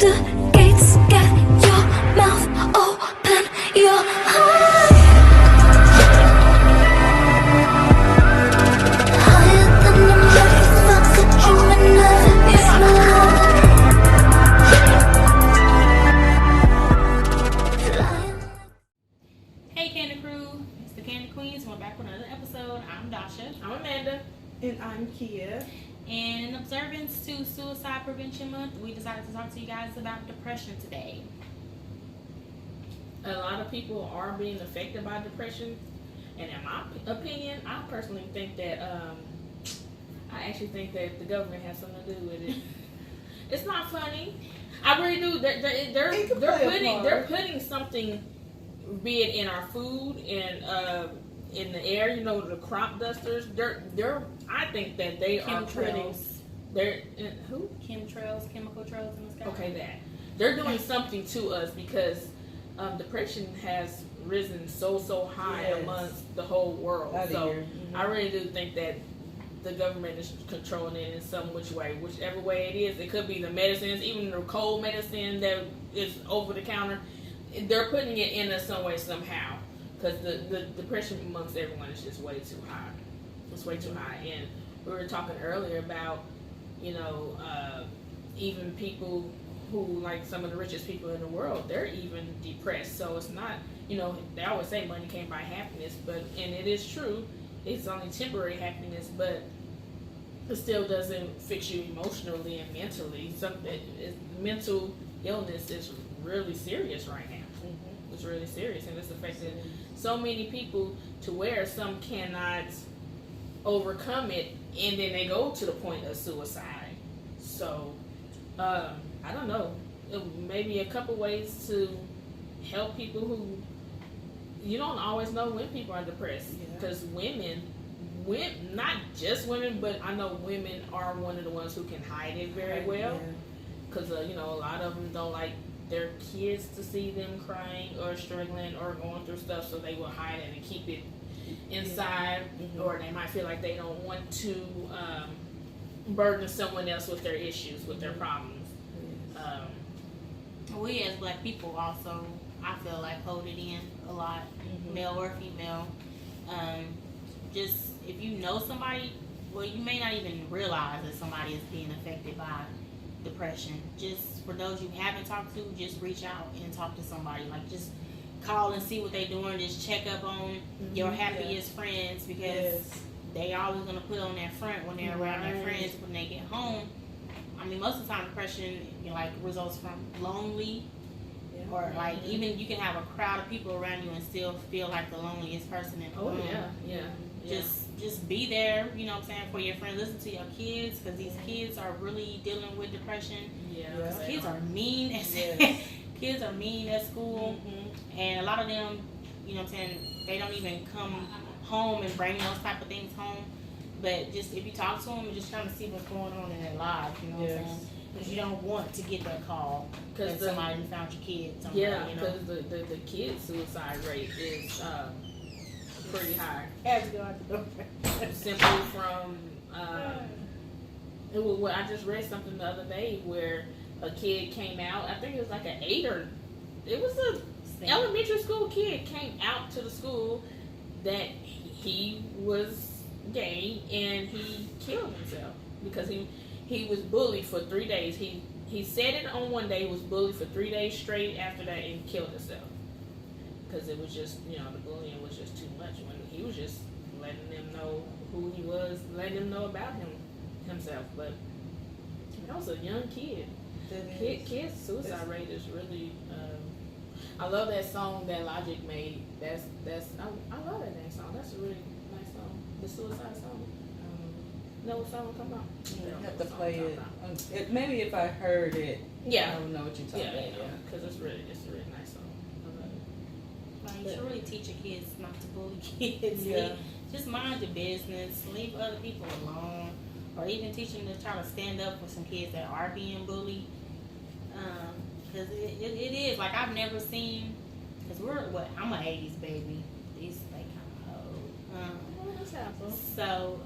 the gates, get your mouth open, your heart higher than a motherfucker dreaming of is my love. Hey Candy Crew, it's the Candy Queens. We're back with another episode. I'm Dasha. I'm Amanda. And I'm Kia. And in observance to Suicide Prevention Month, we decided to talk to you guys about depression today. A lot of people are being affected by depression, and in my opinion, I personally think that I actually think that the government has something to do with it. It's not funny. I really do. They're putting something, be it in our food and in the air. You know, the crop dusters. I think that they are putting. They're who? Chemtrails, chemical trails in the sky. Okay, they're doing something to us because depression has risen so high amongst the whole world. I really do think that the government is controlling it in some whichever way it is. It could be the medicines, even the cold medicine that is over the counter. They're putting it in us some way somehow because the depression amongst everyone is just way too high. It's way too high, and we were talking earlier about, even people who, like some of the richest people in the world, they're even depressed. So it's not, they always say money can't buy happiness, and it is true. It's only temporary happiness, but it still doesn't fix you emotionally and mentally. Mental illness is really serious right now. Mm-hmm. It's really serious, and it's affecting so many people to where some cannot overcome it, and then they go to the point of suicide. So I don't know, maybe a couple ways to help people who, you don't always know when people are depressed, because women, not just women, but I know women are one of the ones who can hide it very well, because a lot of them don't like their kids to see them crying or struggling or going through stuff, so they will hide it and keep it inside, or they might feel like they don't want to burden someone else with their issues, with their problems. We as Black people also, I feel like, hold it in a lot, male or female. Just if you know somebody, well, you may not even realize that somebody is being affected by depression. Just for those you haven't talked to, just reach out and talk to somebody. Like, just call and see what they're doing. Just check up on your happiest friends, because they always gonna put on that front when they're around their friends. When they get home, I mean, most of the time depression results from lonely, or even you can have a crowd of people around you and still feel like the loneliest person in the room. Just be there, you know what I'm saying, for your friends. Listen to your kids, because these kids are really dealing with depression. Kids are mean kids are mean at school, and a lot of them, you know what I'm saying, they don't even come home and bring those type of things home. But just if you talk to them and just trying to see what's going on in their lives, you know what I'm saying? Because you don't want to get that call because somebody found your kid somewhere. Because the kid suicide rate is pretty high. Simply from I just read something the other day where a kid came out. I think it was like an elementary school kid came out to the school that he was gay, and he killed himself because he was bullied for 3 days. He said it on one day, was bullied for 3 days straight after that, and killed himself because it was just, the bullying was just too much. When he was just letting them know who he was, letting them know about himself. But that was a young kid. Kids' suicide rate is really. I love that song that Logic made. I love that dang song. That's a really nice song. The suicide song. Know what song I'm talking about? You have to play it. Maybe if I heard it, I would know what you're talking about. Because it's a really nice song. I love it. You should really teach your kids not to bully kids. Just mind your business. Leave other people alone. Or even teach them to try to stand up for some kids that are being bullied. Because it is. Like, I've never seen, because I'm an 80s baby. These, they kind of old. So,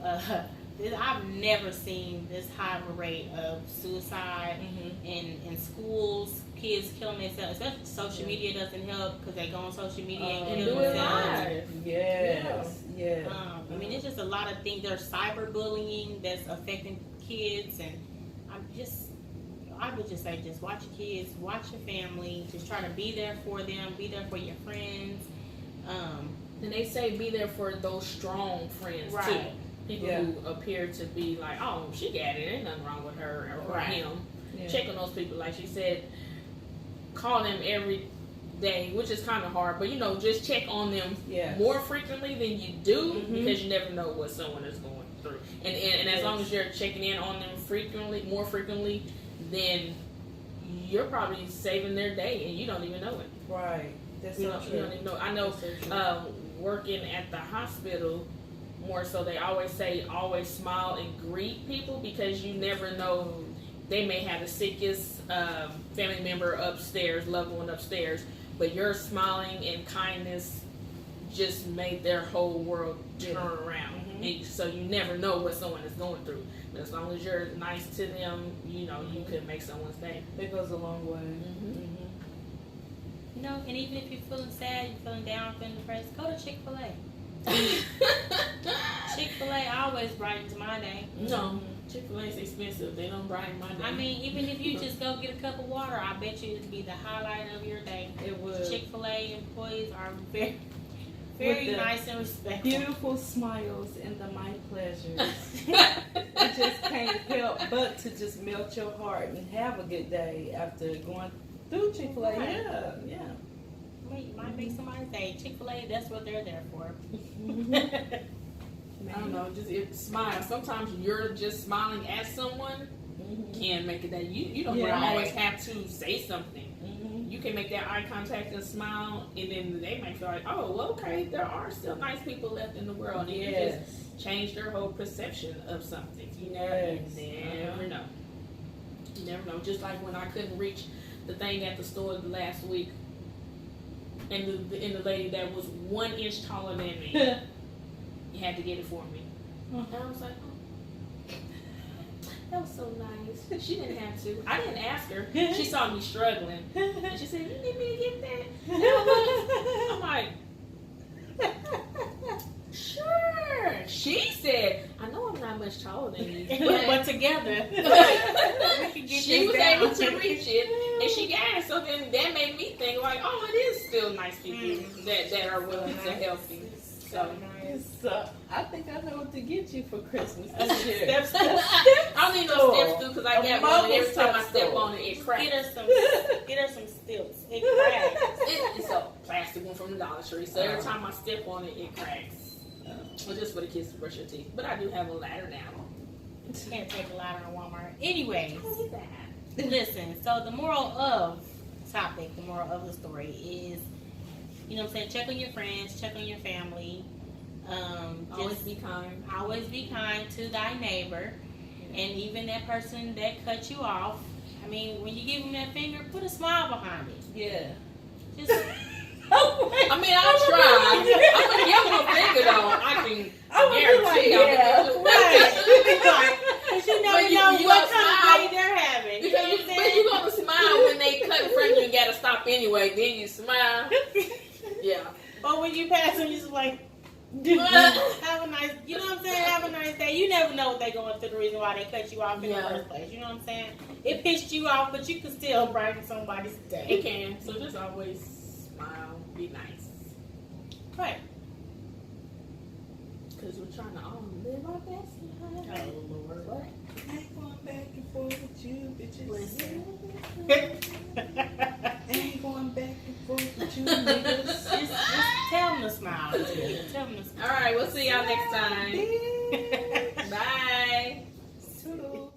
I've never seen this high of a rate of suicide in schools, kids killing themselves. Especially social media doesn't help because they go on social media and And kill do it themselves. live. Yes. Yes. I mean, it's just a lot of things. There's cyberbullying that's affecting kids, and I would just say, just watch your kids, watch your family, just try to be there for them, be there for your friends. And they say be there for those strong friends too. Right. People who appear to be like, oh, she got it, ain't nothing wrong with her or him. Yeah. Check on those people, like she said. Call them every day, which is kind of hard, but just check on them more frequently than you do because you never know what someone is going through. And as long as you're checking in on them more frequently, then you're probably saving their day and you don't even know it. Right. That's You so don't true. even know. I know So working at the hospital, more so they always say always smile and greet people because you never know. They may have the sickest family member upstairs, loved one upstairs, but your smiling and kindness just made their whole world turn around. And so you never know what someone is going through. But as long as you're nice to them, you could make someone's day. It goes a long way. And even if you're feeling sad, you're feeling down, feeling depressed, go to Chick-fil-A. Chick-fil-A always brightens my day. No, Chick-fil-A is expensive. They don't brighten my day. I mean, even if you just go get a cup of water, I bet you it'd be the highlight of your day. It would. Chick-fil-A employees are very, very nice and respectful. Beautiful smiles and the my pleasures. You just can't help but to just melt your heart and have a good day after going through Chick-fil-A. Right. Yeah. Might make somebody say Chick-fil-A, that's what they're there for. I don't know, just smile. Sometimes you're just smiling at someone can make it that you don't always have to say something. You can make that eye contact and smile, and then they might feel like, oh, well, okay, there are still nice people left in the world, and you just change their whole perception of something. You never know. You never know. Just like when I couldn't reach the thing at the store last week, and the lady that was 1 inch taller than me, you had to get it for me. And I was like, oh, that was so nice. She didn't have to. I didn't ask her. She saw me struggling, and she said, "You need me to get that?" I'm like, sure. She said, "I know I'm not much taller than you, but together, we can get she this was down. able to reach it, and she got it. So then that made me think, like, oh, it is still nice people that are willing to help you. So I think I know what to get you for Christmas this year. I don't need no steps through because I got one. And every time I step on it, it cracks. Get her some stilts. It cracks. It's a plastic one from the Dollar Tree. So every time I step on it, it cracks. Well, just for the kids to brush your teeth. But I do have a ladder now. You can't take a ladder in Walmart. Anyways, listen. So the moral of topic, the moral of the story is, you know what I'm saying, check on your friends, check on your family. Always be kind. Always be kind to thy neighbor. And even that person that cut you off, I mean, when you give them that finger, put a smile behind it. Yeah. Just, I mean, I'll try. I'm going to give them a finger, though. I can guarantee right. Because you never know what kind of day they're having. But you're going to smile when they cut in front of you and got to stop anyway. Then you smile. Yeah. Or when you pass them, you're just like, have a nice, you know what I'm saying? Have a nice day. You never know what they're going through, the reason why they cut you off in the first place. You know what I'm saying? It pissed you off, but you can still brighten somebody's day. You can. So just always smile. Be nice. Right. Because we're trying to all live our best life. Oh, Lord. What? I ain't going back and forth with you, bitches. Listen. Ain't going back and forth with you, niggas. Just tell them to smile. Tell them to smile. All right, we'll see y'all next time. Bye. Toodles.